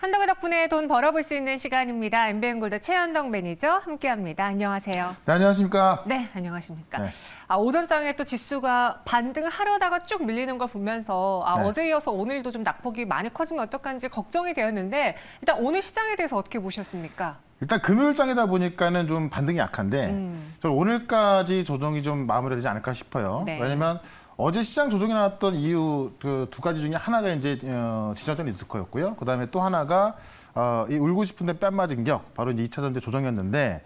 한덕의 덕분에 돈 벌어볼 수 있는 시간입니다. MBN골드 최현덕 매니저 함께합니다. 안녕하세요. 네, 안녕하십니까? 네, 안녕하십니까? 네. 오전장에 또 지수가 반등하려다가 쭉 밀리는 걸 보면서 네. 어제 이어서 오늘도 좀 낙폭이 많이 커지면 어떡한지 걱정이 되었는데 일단 오늘 시장에 대해서 어떻게 보셨습니까? 일단 금요일장이다 보니까는 좀 반등이 약한데 저는 오늘까지 조정이 좀 마무리되지 않을까 싶어요. 네. 왜냐면 어제 시장 조정이 나왔던 이유 그 두 가지 중에 하나가 이제 지정전 리스크였고요. 그다음에 또 하나가 이 울고 싶은데 뺨 맞은 격 바로 이제 2차 전지 조정이었는데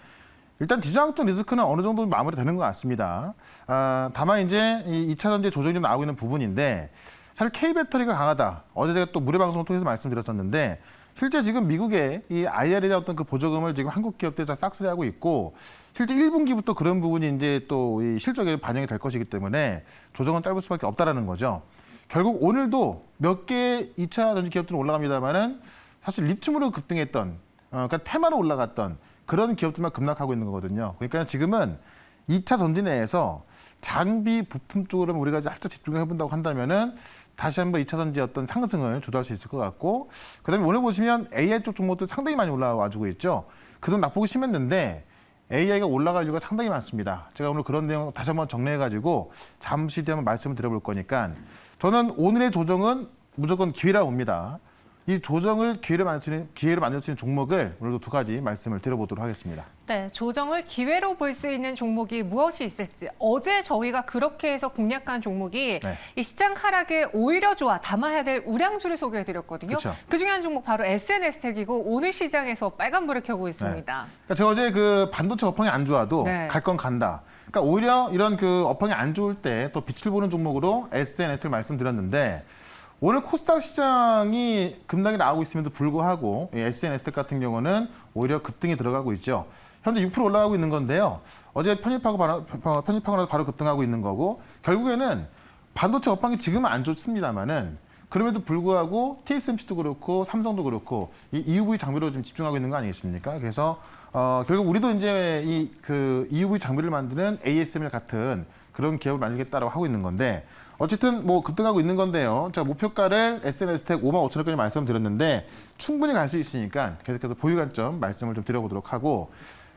일단 지정학적 리스크는 어느 정도 마무리되는 것 같습니다. 다만 이제 이 2차 전지 조정이 좀 나오고 있는 부분인데 사실 K 배터리가 강하다. 어제 제가 또 무료 방송을 통해서 말씀드렸었는데 실제 지금 미국의 이 IR에 대한 어떤 그 보조금을 지금 한국 기업들이 다 싹쓸이하고 있고 실제 1분기부터 그런 부분이 이제 또 이 실적에 반영이 될 것이기 때문에 조정은 짧을 수밖에 없다라는 거죠. 결국 오늘도 몇 개의 2차 전지 기업들은 올라갑니다만은 사실 리튬으로 급등했던 그러니까 테마로 올라갔던 그런 기업들만 급락하고 있는 거거든요. 그러니까 지금은 2차 전지 내에서 장비 부품 쪽으로 우리가 살짝 집중해 본다고 한다면은 다시 한번 2차 전지 어떤 상승을 주도할 수 있을 것 같고 그다음에 오늘 보시면 AI 쪽 종목들 상당히 많이 올라와주고 있죠. 그동안 낙폭이 심했는데 AI가 올라갈 이유가 상당히 많습니다. 제가 오늘 그런 내용 다시 한번 정리해가지고 잠시 뒤에 한번 말씀을 드려볼 거니까 저는 오늘의 조정은 무조건 기회라고 봅니다. 이 조정을 기회로 만들 수 있는 종목을 오늘도 두 가지 말씀을 드려보도록 하겠습니다. 네, 조정을 기회로 볼 수 있는 종목이 무엇이 있을지 어제 저희가 그렇게 해서 공략한 종목이 네. 이 시장 하락에 오히려 좋아 담아야 될 우량주를 소개해드렸거든요. 그쵸. 그 중에 한 종목 바로 SNS텍이고 오늘 시장에서 빨간불을 켜고 있습니다. 그러니까 제가 어제 그 반도체 업황이 안 좋아도 네. 갈 건 간다. 그러니까 오히려 이런 그 업황이 안 좋을 때 또 빛을 보는 종목으로 SNS를 말씀드렸는데 오늘 코스닥 시장이 급락이 나오고 있음에도 불구하고 SNS텍 같은 경우는 오히려 급등이 들어가고 있죠. 현재 6% 올라가고 있는 건데요. 어제 편입하고 나서 바로 급등하고 있는 거고 결국에는 반도체 업황이 지금은 안 좋습니다만은 그럼에도 불구하고 TSMC도 그렇고 삼성도 그렇고 이 EUV 장비로 좀 집중하고 있는 거 아니겠습니까? 그래서 결국 우리도 이제 이 그 EUV 장비를 만드는 ASML 같은 그런 기업을 만들겠다라고 하고 있는 건데 어쨌든 뭐 급등하고 있는 건데요. 제가 목표가를 SNS텍 55,000원까지 말씀드렸는데 충분히 갈 수 있으니까 계속해서 보유 관점 말씀을 좀 드려보도록 하고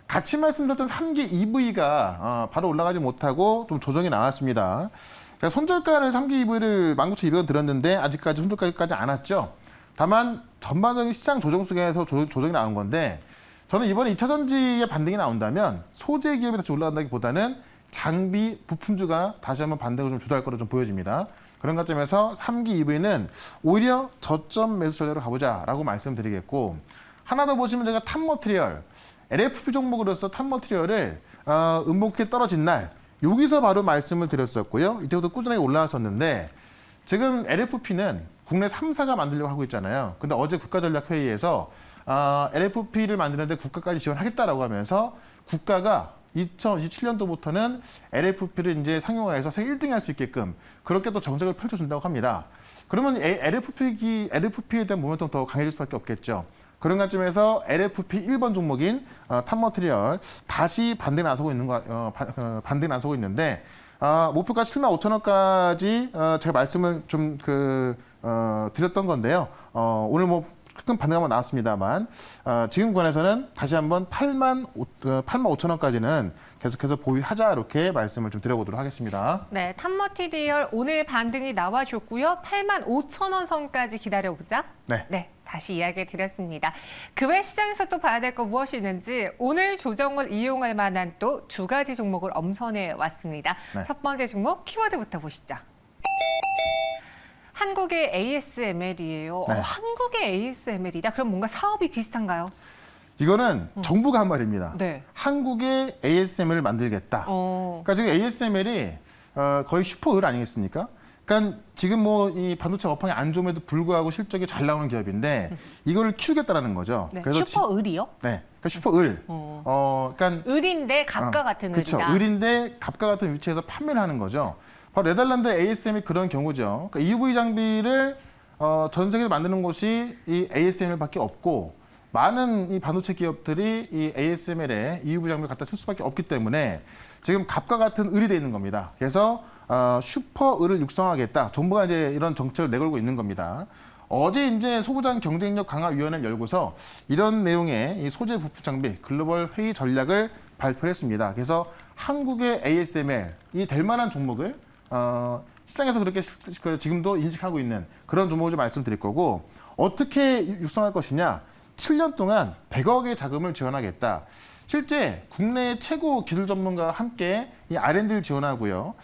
같이 말씀드렸던 3기 EV가 바로 올라가지 못하고 좀 조정이 나왔습니다. 제가 손절가를 3기 EV를 19,200원 들었는데 아직까지 손절가까지 안 왔죠. 다만 전반적인 시장 조정 속에서 조정이 나온 건데 저는 이번에 2차 전지의 반등이 나온다면 소재 기업이 다시 올라간다기보다는 장비 부품주가 다시 한번 반등을 좀 주도할 거로 좀 보여집니다. 그런 관점에서 3기 EV는 오히려 저점 매수 전략으로 가보자라고 말씀드리겠고 하나 더 보시면 제가 탑머티리얼 LFP 종목으로서 탑머티리얼을 음목해 떨어진 날 여기서 바로 말씀을 드렸었고요. 이때부터 꾸준하게 올라왔었는데 지금 LFP는 국내 3사가 만들려고 하고 있잖아요. 근데 어제 국가전략회의에서 LFP를 만드는데 국가까지 지원하겠다라고 하면서 국가가 2027년도부터는 LFP를 이제 상용화해서 세계 1등이 할 수 있게끔 그렇게 또 정책을 펼쳐준다고 합니다. 그러면 LFP에 대한 모멘텀 더 강해질 수밖에 없겠죠. 그런 관점에서 LFP 1번 종목인 탑머티리얼 다시 반등에 나서고 있는데 목표가 75,000원까지 제가 말씀을 좀 드렸던 건데요. 오늘 뭐 큰 반등 한번 나왔습니다만 지금 구간에서는 다시 한번 85,000원까지는 계속해서 보유하자 이렇게 말씀을 좀 드려보도록 하겠습니다. 네, 탑머티리얼 오늘 반등이 나와줬고요. 85,000원 선까지 기다려보자. 네. 다시 이야기 드렸습니다. 그 외 시장에서 또 봐야 될 거 무엇이 있는지 오늘 조정을 이용할 만한 또 두 가지 종목을 엄선해 왔습니다. 네. 첫 번째 종목 키워드부터 보시죠. 한국의 ASML이에요. 네. 한국의 ASML이다. 그럼 뭔가 사업이 비슷한가요? 이거는 정부가 한 말입니다. 네. 한국의 ASML을 만들겠다. 그러니까 지금 ASML이 거의 슈퍼을 아니겠습니까? 그러니까 지금 뭐 이 반도체 업황이 안 좋음에도 불구하고 실적이 잘 나오는 기업인데 이거를 키우겠다라는 거죠. 네. 그래서 슈퍼을이요? 네, 그러니까 슈퍼을. 그러니까 을인데 갑과 같은 그렇죠. 을이다. 을인데 갑과 같은 위치에서 판매를 하는 거죠. 바로 네덜란드 ASM이 그런 경우죠. 그러니까 EUV 장비를 전 세계에서 만드는 곳이 이 ASML밖에 없고 많은 이 반도체 기업들이 이 ASML에 EUV 장비를 갖다 쓸 수밖에 없기 때문에 지금 갑과 같은 을이 돼 있는 겁니다. 그래서 슈퍼 을을 육성하겠다. 정부가 이제 이런 정책을 내걸고 있는 겁니다. 어제 이제 소부장 경쟁력 강화 위원회를 열고서 이런 내용의 이 소재 부품 장비 글로벌 회의 전략을 발표했습니다. 그래서 한국의 ASML이 될 만한 종목을 시장에서 그렇게 지금도 인식하고 있는 그런 종목을 좀 말씀드릴 거고 어떻게 육성할 것이냐? 7년 동안 100억의 자금을 지원하겠다. 실제 국내 최고 기술 전문가와 함께 이 R&D를 지원하고요.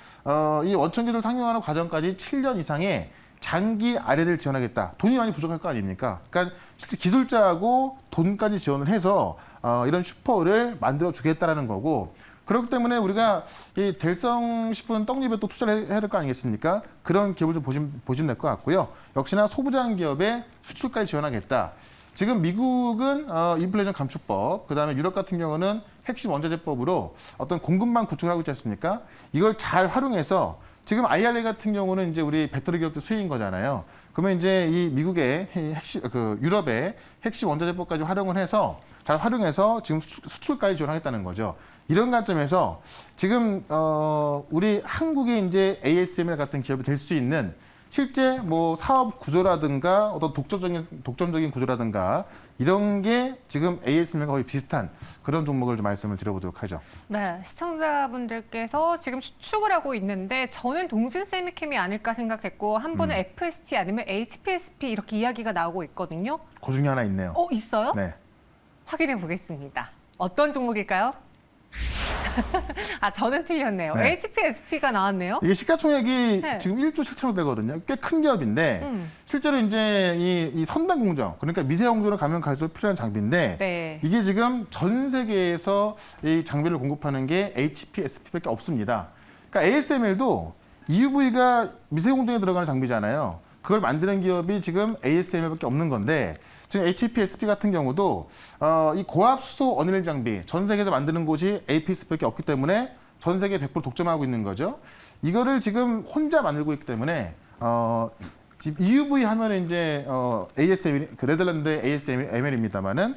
이 원천 기술 상용화하는 과정까지 7년 이상의 장기 R&D를 지원하겠다. 돈이 많이 부족할 거 아닙니까? 그러니까 실제 기술자하고 돈까지 지원을 해서 이런 슈퍼를 만들어 주겠다라는 거고 그렇기 때문에 우리가 이 될성 싶은 떡잎에 또 투자를 해야 될 거 아니겠습니까? 그런 기업을 좀 보시면 될 것 같고요. 역시나 소부장 기업의 수출까지 지원하겠다. 지금 미국은 인플레이션 감축법, 그다음에 유럽 같은 경우는 핵심 원자재법으로 어떤 공급망 구축을 하고 있지 않습니까? 이걸 잘 활용해서 지금 IRA 같은 경우는 이제 우리 배터리 기업도 수혜인 거잖아요. 그러면 이제 이 미국의 핵심, 유럽의 핵심 원자재법까지 활용을 해서 잘 활용해서 지금 수출까지 지원하겠다는 거죠. 이런 관점에서 지금 우리 한국의 이제 ASML 같은 기업이 될 수 있는 실제 뭐 사업 구조라든가 어떤 독점적인 구조라든가 이런 게 지금 ASML과 거의 비슷한 그런 종목을 좀 말씀을 드려보도록 하죠. 네, 시청자분들께서 지금 추측을 하고 있는데 저는 동진 세미캠이 아닐까 생각했고 한 분은 FST 아니면 HPSP 이렇게 이야기가 나오고 있거든요. 그 중에 하나 있네요. 있어요? 네. 확인해 보겠습니다. 어떤 종목일까요? 저는 틀렸네요. 네. HPSP가 나왔네요. 이게 시가총액이 네. 지금 1조 7천억 되거든요. 꽤 큰 기업인데 실제로 이제 이 선단 공정, 그러니까 미세 용도로 가면 갈수록 필요한 장비인데 네. 이게 지금 전 세계에서 이 장비를 공급하는 게 HPSP밖에 없습니다. 그러니까 ASML도 EUV가 미세 공정에 들어가는 장비잖아요. 그걸 만드는 기업이 지금 ASML밖에 없는 건데 지금 HPSP 같은 경우도 이 고압 수소 어닐링 장비 전 세계에서 만드는 곳이 APSP밖에 없기 때문에 전 세계 100% 독점하고 있는 거죠. 이거를 지금 혼자 만들고 있기 때문에 지금 EUV 하면 이제 ASML 그 네덜란드 ASML입니다만은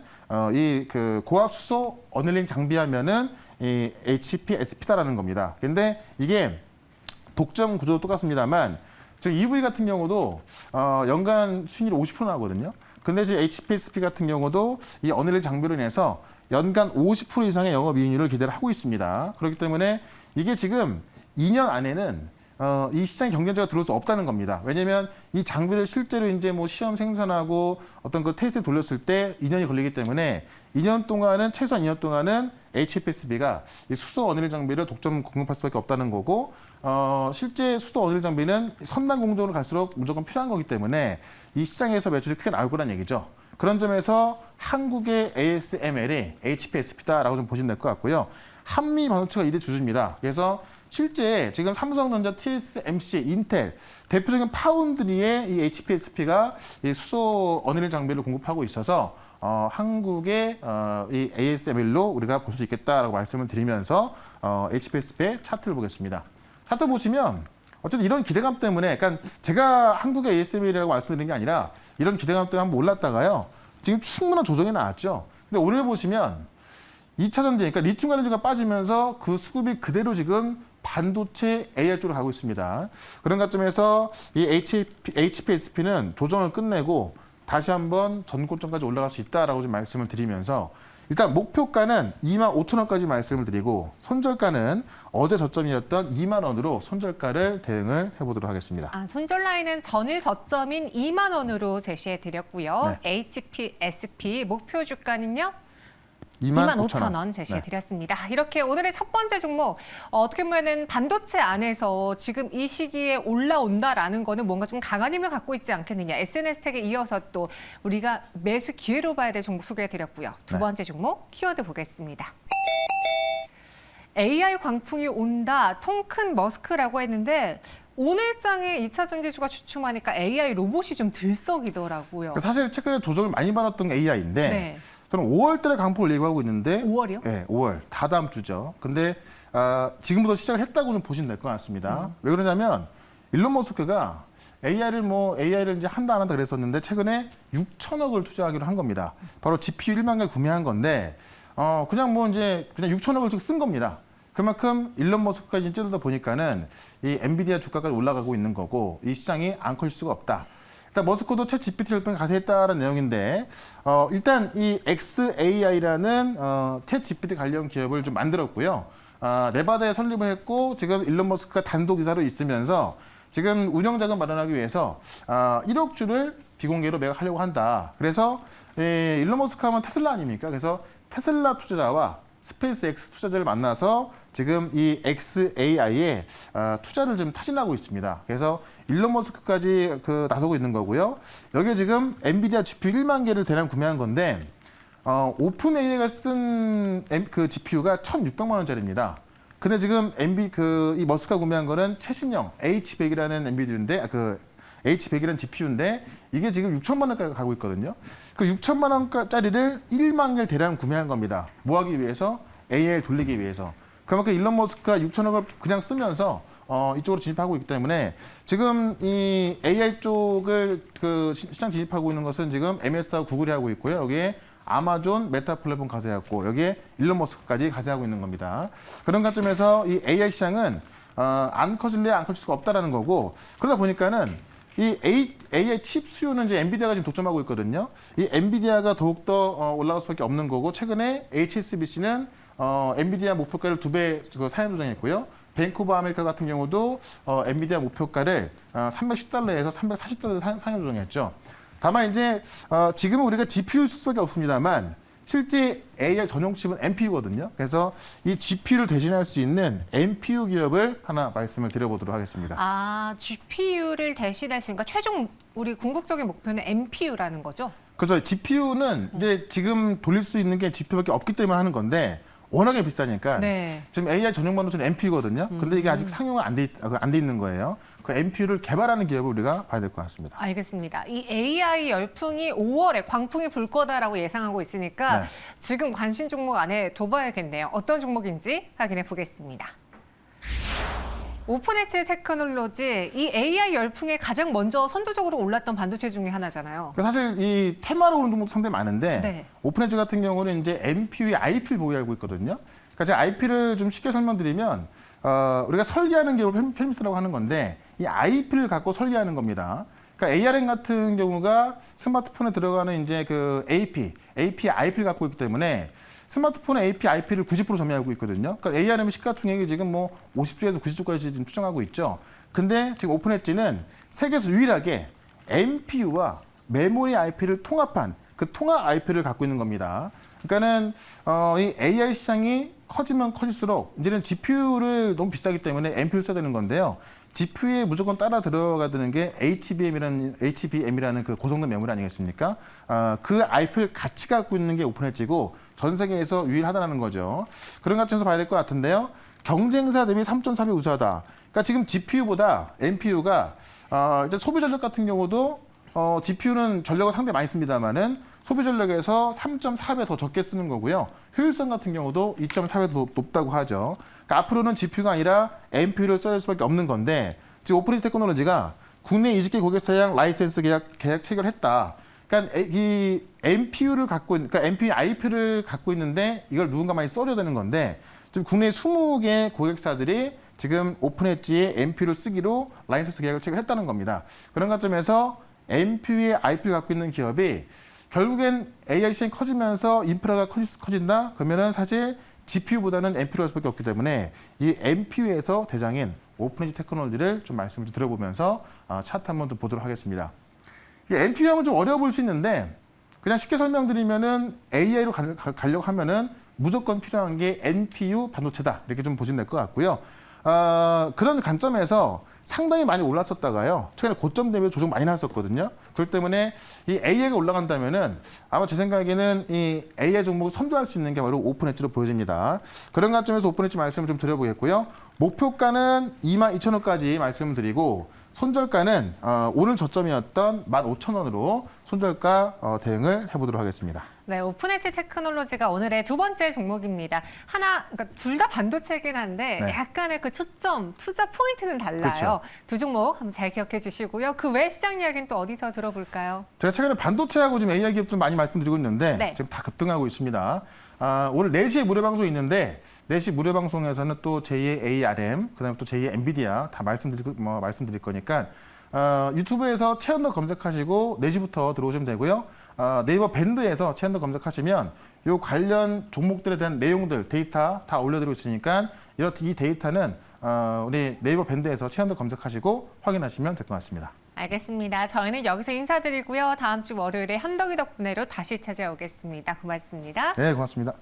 이 그 고압 수소 어닐링 장비하면은 이 HPSP다라는 겁니다. 근데 이게 독점 구조도 똑같습니다만 지금 EV 같은 경우도 연간 수익률이 50% 나거든요. 근데 지금 HPSP 같은 경우도 이 어닐링 장비로 인해서 연간 50% 이상의 영업이익률을 기대를 하고 있습니다. 그렇기 때문에 이게 지금 2년 안에는 이 시장 경쟁자가 들어올 수 없다는 겁니다. 왜냐하면 이 장비를 실제로 이제 뭐 시험 생산하고 어떤 그 테스트 돌렸을 때 2년이 걸리기 때문에 2년 동안은 최소한 2년 동안은 HPSB가 이 수소 어닐링 장비를 독점 공급할 수밖에 없다는 거고 실제 수소 어닐링 장비는 선단 공정으로 갈수록 무조건 필요한 거기 때문에 이 시장에서 매출이 크게 나올 거란 얘기죠. 그런 점에서 한국의 ASML이 HPSP다라고 좀 보시면 될 것 같고요. 한미 반도체가 2대 주주입니다. 그래서 실제 지금 삼성전자, TSMC, 인텔 대표적인 파운드리의 이 HPSP가 이 수소 어닐링 장비를 공급하고 있어서 한국의 이 ASML로 우리가 볼 수 있겠다라고 말씀을 드리면서 HPSP의 차트를 보겠습니다. 차트 보시면 어쨌든 이런 기대감 때문에, 그러니까 제가 한국의 ASML이라고 말씀드린 게 아니라 이런 기대감 때문에 한번 올랐다가요. 지금 충분한 조정이 나왔죠. 근데 오늘 보시면 2차 전지, 그러니까 리튬 관련주가 빠지면서 그 수급이 그대로 지금 반도체 AI 쪽으로 가고 있습니다. 그런 관점에서 이 HPSP는 조정을 끝내고 다시 한번 전고점까지 올라갈 수 있다라고 좀 말씀을 드리면서 일단 목표가는 25,000원까지 말씀을 드리고 손절가는 어제 저점이었던 2만 원으로 손절가를 대응을 해보도록 하겠습니다. 손절 라인은 전일 저점인 2만 원으로 제시해 드렸고요. 네. HPSP 목표 주가는요? 25,000원 제시해 드렸습니다. 이렇게 오늘의 첫 번째 종목 어떻게 보면은 반도체 안에서 지금 이 시기에 올라온다라는 거는 뭔가 좀 강한 힘을 갖고 있지 않겠느냐. SNS텍에 이어서 또 우리가 매수 기회로 봐야 될 종목 소개해 드렸고요. 두 번째 종목 키워드 보겠습니다. AI 광풍이 온다. 통 큰 머스크라고 했는데 오늘장에 2차 전지주가 주춤하니까 AI 로봇이 좀 들썩이더라고요. 사실 최근에 조정을 많이 받았던 게 AI인데 네. 저는 5월 달에 강폭을 예고하고 있는데 5월이요? 네, 5월. 다 다음 주죠. 근데 지금부터 시작을 했다고 좀 보시면 될 것 같습니다. 왜 그러냐면 일론 머스크가 AI를 이제 한다 안 한다 그랬었는데 최근에 6천억을 투자하기로 한 겁니다. 바로 GPU 1만 개를 구매한 건데 그냥 뭐 이제 그냥 6천억을 쓴 겁니다. 그만큼 일론 머스크까지 찌르다 보니까는 이 엔비디아 주가가 올라가고 있는 거고 이 시장이 안 커질 수가 없다. 일단 머스크도 챗 GPT 열풍에 가세했다는 내용인데 일단 이 xAI라는 챗 GPT 관련 기업을 좀 만들었고요. 네바다에 설립을 했고 지금 일론 머스크가 단독 이사로 있으면서 지금 운영자금 마련하기 위해서 1억 주를 비공개로 매각하려고 한다. 그래서 일론 머스크 하면 테슬라 아닙니까? 그래서 테슬라 투자자와 스페이스X 투자자를 만나서 지금 이 xAI에 투자를 좀 타진하고 있습니다. 그래서 일론 머스크까지 나서고 있는 거고요. 여기에 지금 엔비디아 GPU 1만 개를 대량 구매한 건데 오픈 AI가 쓴 그 GPU가 1,600만 원짜리입니다. 근데 지금 이 머스크가 구매한 거는 최신형 H100이라는 엔비디아인데 H100이라는 GPU인데 이게 지금 6천만 원까지 가고 있거든요. 그 6천만 원짜리를 1만 개를 대량 구매한 겁니다. 뭐 하기 위해서? AI를 돌리기 위해서. 그만큼 일론 머스크가 6천억을 그냥 쓰면서 이쪽으로 진입하고 있기 때문에 지금 이 AI 쪽을 시장 진입하고 있는 것은 지금 MS하고 구글이 하고 있고요. 여기에 아마존, 메타 플랫폼 가세했고 여기에 일론 머스크까지 가세하고 있는 겁니다. 그런 관점에서 이 AI 시장은 안 커질래야 안 커질 수가 없다라는 거고 그러다 보니까는 이 AI 칩 수요는 이제 엔비디아가 지금 독점하고 있거든요. 이 엔비디아가 더욱더 올라갈 수밖에 없는 거고 최근에 HSBC는 엔비디아 목표가를 2배 상향 조정했고요. 뱅크 오브 아메리카 같은 경우도 엔비디아 목표가를 310달러에서 340달러 상향 조정했죠. 다만 이제 지금은 우리가 GPU를 쓸 수밖에 없습니다만 실제 AI 전용 칩은 NPU거든요. 그래서 이 GPU를 대신할 수 있는 NPU 기업을 하나 말씀을 드려보도록 하겠습니다. GPU를 대신할 수 있으니까 최종 우리 궁극적인 목표는 NPU라는 거죠? 그렇죠. GPU는 이제 지금 돌릴 수 있는 게 GPU밖에 없기 때문에 하는 건데 워낙에 비싸니까 네. 지금 AI 전용 반도체는 NPU거든요. 근데 이게 아직 상용화 안 돼 있는 거예요. 그 NPU를 개발하는 기업을 우리가 봐야 될 것 같습니다. 알겠습니다. 이 AI 열풍이 5월에 광풍이 불 거다라고 예상하고 있으니까 네. 지금 관심 종목 안에 둬봐야겠네요. 어떤 종목인지 확인해 보겠습니다. 오픈엣지 테크놀로지, 이 AI 열풍에 가장 먼저 선두적으로 올랐던 반도체 중에 하나잖아요. 사실 이 테마로 오는 종목 상당히 많은데 네. 오픈엣지 같은 경우는 이제 NPU의 IP를 보유하고 있거든요. 그러니까 제가 IP를 좀 쉽게 설명드리면 우리가 설계하는 기업을 펠미스라고 하는 건데 이 IP를 갖고 설계하는 겁니다. 그러니까 ARM 같은 경우가 스마트폰에 들어가는 이제 그 AP IP를 갖고 있기 때문에 스마트폰의 AP, IP를 90% 점유하고 있거든요. 그러니까 ARM 시가총액이 지금 뭐 50조에서 90조까지 지금 추정하고 있죠. 근데 지금 오픈엣지는 세계에서 유일하게 NPU와 메모리 IP를 통합한 그 통합 IP를 갖고 있는 겁니다. 그러니까는 이 AI 시장이 커지면 커질수록 이제는 GPU를 너무 비싸기 때문에 NPU를 써야 되는 건데요. GPU에 무조건 따라 들어가야 되는 게 HBM이라는 그 고성능 메모리 아니겠습니까? 그 IP를 같이 갖고 있는 게 오픈엣지고 전 세계에서 유일하다는 거죠. 그런 관점에서 봐야 될 것 같은데요. 경쟁사 대비 3.3배 우수하다. 그러니까 지금 GPU보다 NPU가 일단 소비 전력 같은 경우도 GPU는 전력을 상당히 많이 씁니다만은 소비 전력에서 3.4배 더 적게 쓰는 거고요. 효율성 같은 경우도 2.4배 더 높다고 하죠. 그러니까 앞으로는 GPU가 아니라 NPU를 써야 할 수밖에 없는 건데 지금 오픈엣지 테크놀로지가 국내 20개 고객사랑 라이센스 계약 체결했다. 그러니까 이 NPU를 그러니까 NPU IP를 갖고 있는데 이걸 누군가 많이 써줘야 되는 건데 지금 국내 20개 고객사들이 지금 오픈엣지에 NPU를 쓰기로 라이센스 계약을 체결했다는 겁니다. 그런 관점에서 NPU의 IP를 갖고 있는 기업이 결국엔 AI 시장이 커지면서 인프라가 커진다? 그러면은 사실 GPU보다는 NPU를 할 수밖에 없기 때문에 이 NPU에서 대장인 오픈엣지 테크놀로지를 좀 말씀을 좀 드려보면서 차트 한번 좀 보도록 하겠습니다. NPU 하면 좀 어려워 보일 수 있는데 그냥 쉽게 설명드리면은 AI로 가려고 하면은 무조건 필요한 게 NPU 반도체다. 이렇게 좀 보시면 될 것 같고요. 그런 관점에서 상당히 많이 올랐었다가요. 최근에 고점 대비 조정 많이 나왔었거든요. 그렇기 때문에 이 AI가 올라간다면은 아마 제 생각에는 이 AI 종목을 선도할 수 있는 게 바로 오픈엣지로 보여집니다. 그런 관점에서 오픈엣지 말씀을 좀 드려보겠고요. 목표가는 22,000원까지 말씀드리고 손절가는 오늘 저점이었던 15,000원으로 손절가 대응을 해보도록 하겠습니다. 네, 오픈엣지 테크놀로지가 오늘의 두 번째 종목입니다. 그러니까 둘 다 반도체긴 한데 네. 약간의 그 초점, 투자 포인트는 달라요. 그렇죠. 두 종목 한번 잘 기억해 주시고요. 그 외 시장 이야기는 또 어디서 들어볼까요? 제가 최근에 반도체하고 지금 AI 기업 좀 많이 말씀드리고 있는데 네. 지금 다 급등하고 있습니다. 오늘 4시에 무료 방송이 있는데 4시 무료 방송에서는 또 제2의 ARM, 그다음에 또 제2의 엔비디아 다 말씀드릴 거니까 유튜브에서 채널 검색하시고 4시부터 들어오시면 되고요. 네이버 밴드에서 채널 검색하시면 요 관련 종목들에 대한 내용들, 데이터 다 올려드리고 있으니까 이 데이터는 우리 네이버 밴드에서 채널 검색하시고 확인하시면 될 것 같습니다. 알겠습니다. 저희는 여기서 인사드리고요. 다음 주 월요일에 현덕이 덕분에로 다시 찾아오겠습니다. 고맙습니다. 네, 고맙습니다.